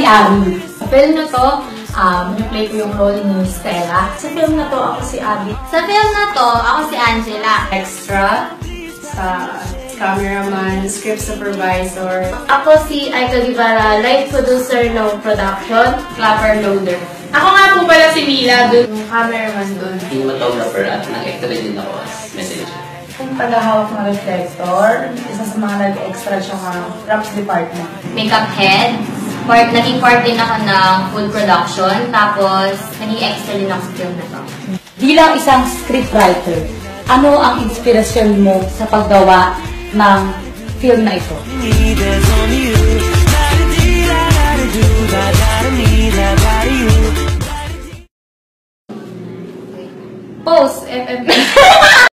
si Abby. Sa film na to, play ko yung role ni Stella. Sa film na to, ako si Abby. Sa film na to, ako si Angela. Extra, sa cameraman, script supervisor. Ako si Aika Guevara, light producer ng production, clapper loader. Ako nga po pala si Mila, yung cameraman dun. Cinematographer at nag-extra din ako as messenger. Yung tagahawak ng reflector, isa sa mga nag-extra siya ng props department. Makeup head. Naging part din ako ng food production. Tapos, naging extra din ako sa film na to. Bilang isang scriptwriter, ano ang inspirasyon mo sa paggawa ng film na ito? Post, FMP.